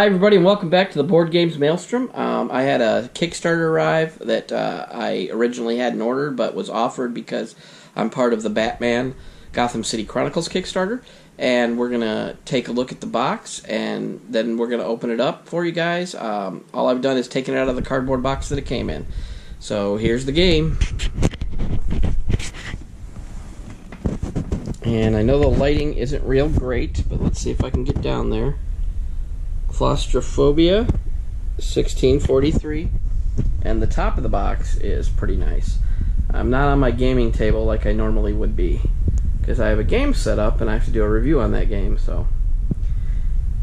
Hi everybody and welcome back to the Board Games Maelstrom. I had a Kickstarter arrive that I originally hadn't ordered but was offered because I'm part of the Batman Gotham City Chronicles Kickstarter, and we're going to take a look at the box and then we're going to open it up for you guys. All I've done is taken it out of the cardboard box that it came in. So here's the game. And I know the lighting isn't real great, but let's see if I can get down there. Claustrophobia, 1643, and the top of the box is pretty nice. I'm not on my gaming table like I normally would be, because I have a game set up and I have to do a review on that game, so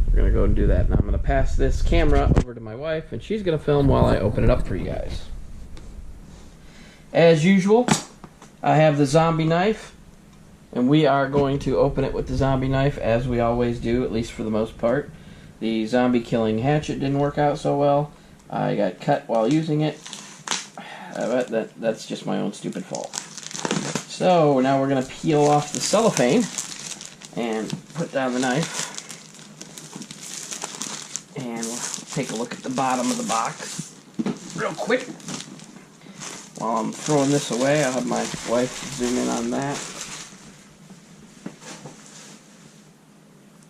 we're going to go and do that. Now I'm going to pass this camera over to my wife, and she's going to film while I open it up for you guys. As usual, I have the zombie knife, and we are going to open it with the zombie knife, as we always do, at least for the most part. The zombie killing hatchet didn't work out so well. I got cut while using it. That's just my own stupid fault. So now we're going to peel off the cellophane and put down the knife. And we'll take a look at the bottom of the box real quick. While I'm throwing this away, I'll have my wife zoom in on that.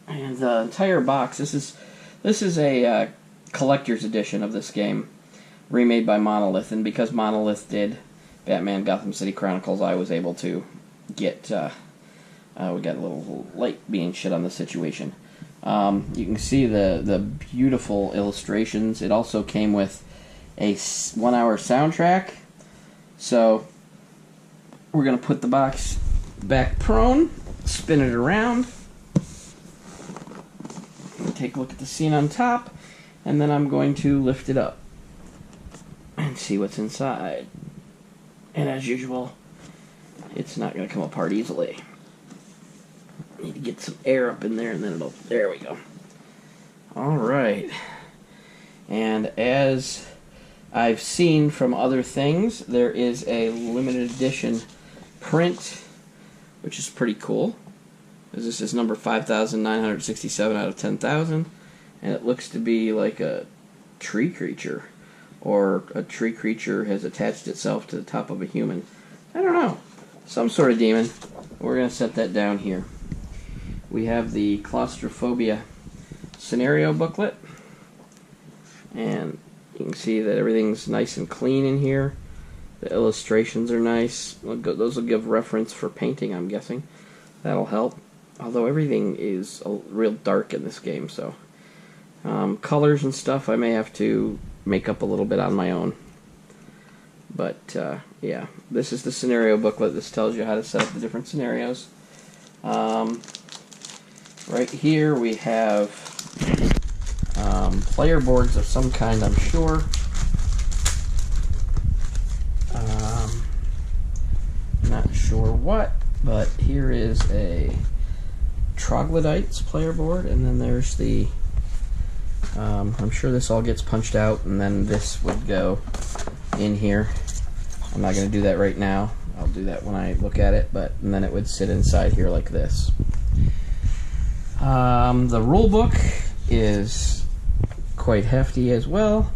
And the entire box, this is a collector's edition of this game, remade by Monolith, and because Monolith did Batman Gotham City Chronicles, I was able to get, we got a little light being shed on the situation. You can see the beautiful illustrations. It also came with a 1-hour soundtrack, so we're going to put the box back prone, spin it around, take a look at the scene on top, and then I'm going to lift it up and see what's inside. And as usual, it's not going to come apart easily. Need to get some air up in there, and then it'll... There we go. Alright. And as I've seen from other things, there is a limited edition print, which is pretty cool. This is number 5,967 out of 10,000, and it looks to be like a tree creature, or a tree creature has attached itself to the top of a human. I don't know. Some sort of demon. We're going to set that down here. We have the Claustrophobia scenario booklet, and you can see that everything's nice and clean in here. The illustrations are nice. Those will give reference for painting, I'm guessing. That'll help. Although everything is real dark in this game, so colors and stuff I may have to make up a little bit on my own. But yeah, this is the scenario booklet. This tells you how to set up the different scenarios. Right here we have player boards of some kind, I'm sure. Not sure what, but here is a Troglodytes player board, and then there's the I'm sure this all gets punched out, and then this would go in here. I'm not going to do that right now. I'll do that when I look at it, and then it would sit inside here like this. The rule book is quite hefty as well.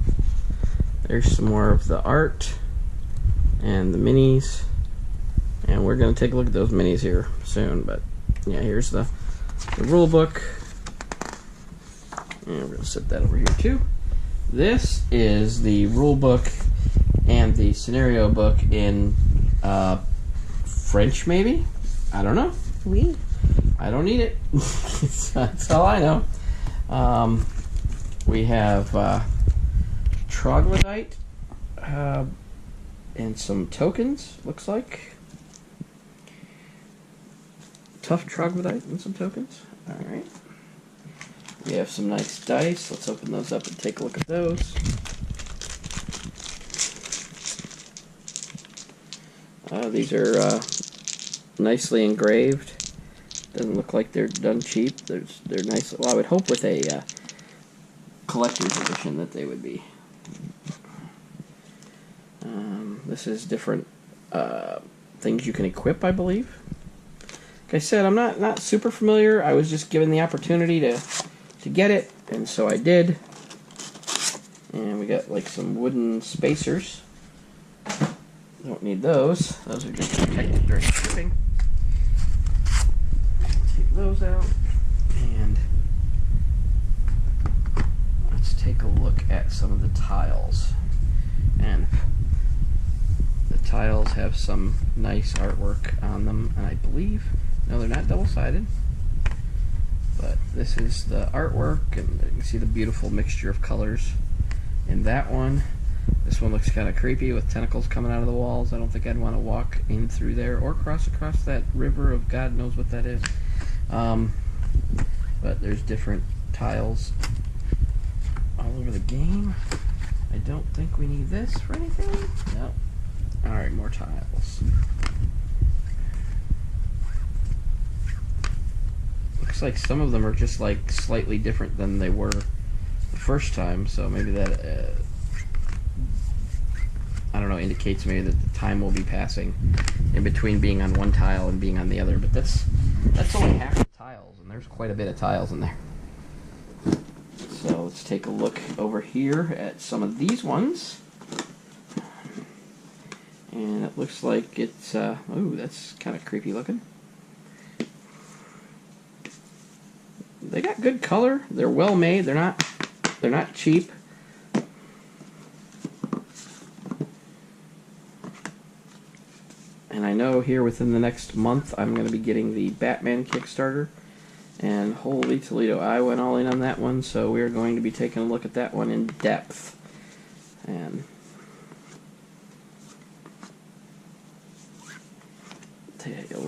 There's some more of the art and the minis, and we're going to take a look at those minis here soon, but yeah, here's the rule book, and we're going to set that over here too. This is the rule book and the scenario book in French, maybe? I don't know. Oui. I don't need it. That's all I know. We have Troglodyte and some tokens, looks like. Tough Troglodyte and some tokens. Alright. We have some nice dice. Let's open those up and take a look at those. These are nicely engraved. Doesn't look like they're done cheap. They're nice. Well, I would hope with a collector's edition that they would be. This is different things you can equip, I believe. Like I said, I'm not super familiar. I was just given the opportunity to get it, And so I did. And we got like some wooden spacers. Don't need those. Those are just protected during shipping. Take those out. And let's take a look at some of the tiles. And the tiles have some nice artwork on them. And I believe, no, they're not double-sided. But this is the artwork, and you can see the beautiful mixture of colors in that one. This one looks kind of creepy with tentacles coming out of the walls. I don't think I'd want to walk in through there or cross across that river of God knows what that is. But there's different tiles all over the game. I don't think we need this for anything. No. Alright, more tiles. Looks like some of them are just like slightly different than they were the first time, so maybe that I don't know, indicates maybe that the time will be passing in between being on one tile and being on the other, but that's only half the tiles, and there's quite a bit of tiles in there. So let's take a look over here at some of these ones. And it looks like it's ooh, that's kind of creepy looking. They got good color. They're well made. They're not cheap. And I know here within the next month I'm going to be getting the Batman Kickstarter. And holy Toledo, I went all in on that one, so we're going to be taking a look at that one in depth. And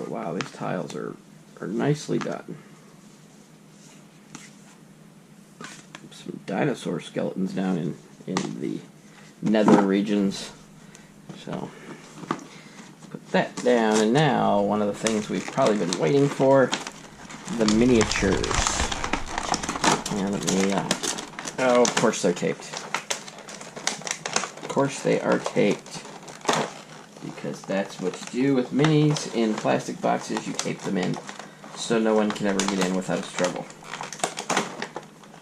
wow, these tiles are nicely done. Some dinosaur skeletons down in the nether regions. So put that down, and now one of the things we've probably been waiting for, the miniatures. And let me oh, of course they're taped. Of course they are taped. Because that's what you do with minis in plastic boxes. You tape them in so no one can ever get in without a struggle.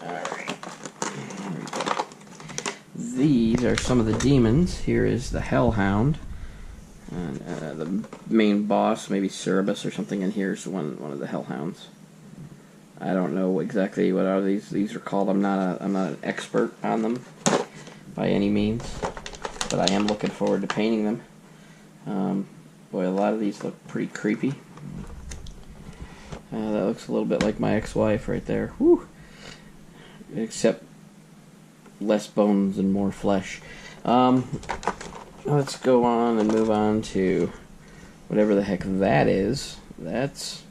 Alright. There we go. These are some of the demons. Here is the Hellhound. And the main boss, maybe Cerebus or something, and here's one of the Hellhounds. I don't know exactly what are these are called. I'm not an expert on them by any means, but I am looking forward to painting them. Boy, a lot of these look pretty creepy. That looks a little bit like my ex-wife right there. Whew. Except less bones and more flesh. Let's go on and move on to whatever the heck that is. That's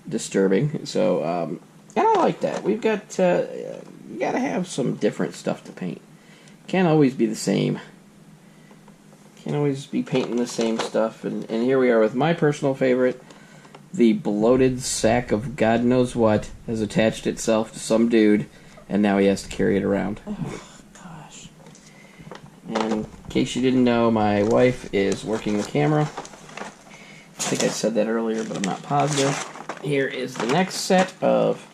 disturbing. So, and I like that. We've got, you gotta have some different stuff to paint. Can't always be the same. Can't always be painting the same stuff. And here we are with my personal favorite. The bloated sack of God knows what has attached itself to some dude, and now he has to carry it around. Oh, gosh. And in case you didn't know, my wife is working the camera. I think I said that earlier, but I'm not positive. Here is the next set of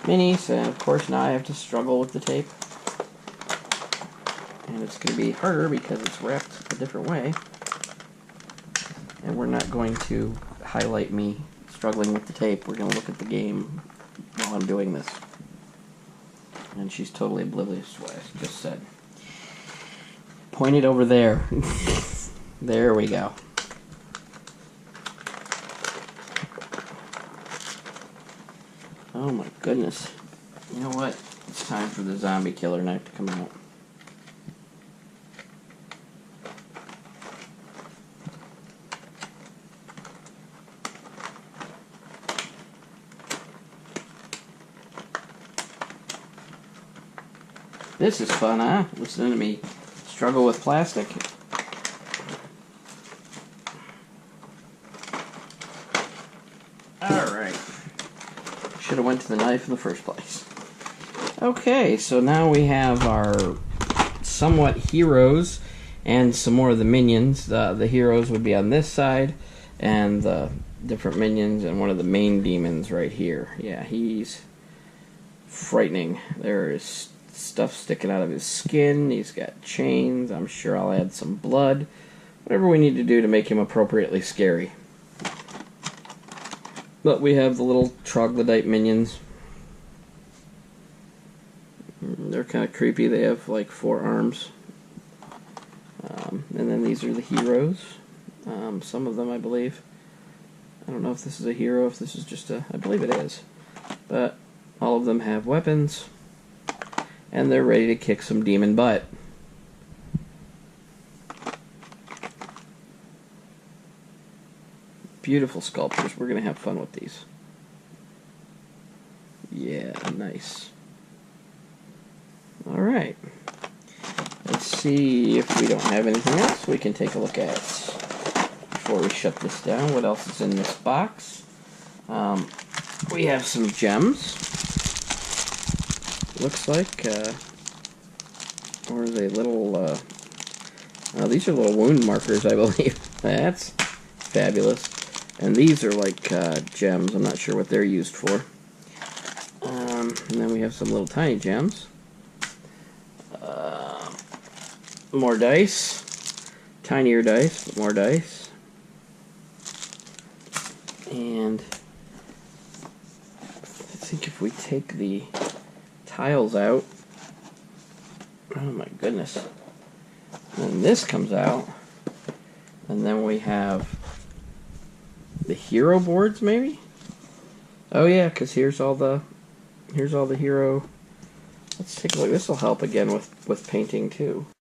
minis, and of course now I have to struggle with the tape. And it's going to be harder because it's wrapped a different way. And we're not going to highlight me struggling with the tape. We're going to look at the game while I'm doing this. And she's totally oblivious to what I just said. Point it over there. There we go. Oh my goodness. You know what? It's time for the zombie killer knife to come out. This is fun, huh? Listening to me struggle with plastic. Alright. Should have went to the knife in the first place. Okay, so now we have our somewhat heroes and some more of the minions. The heroes would be on this side, and the different minions, and one of the main demons right here. Yeah, he's frightening. There is stuff sticking out of his skin. He's got chains. I'm sure I'll add some blood. Whatever we need to do to make him appropriately scary. But we have the little troglodyte minions. They're kind of creepy. They have like 4 arms. And then these are the heroes. Some of them, I believe. I don't know if this is a hero, if this is just a... I believe it is. But all of them have weapons. And they're ready to kick some demon butt. Beautiful sculptures. We're going to have fun with these. Yeah, nice. Alright. Let's see if we don't have anything else we can take a look at before we shut this down. What else is in this box? We have some gems. Looks like, or are they little, these are little wound markers, I believe. That's fabulous. And these are like gems. I'm not sure what they're used for. And then we have some little tiny gems. More dice. Tinier dice, but more dice. And I think if we take the tiles out, oh my goodness. Then this comes out. And then we have the hero boards, maybe? Oh yeah, because here's all the hero. Let's take a look. This will help again with painting too.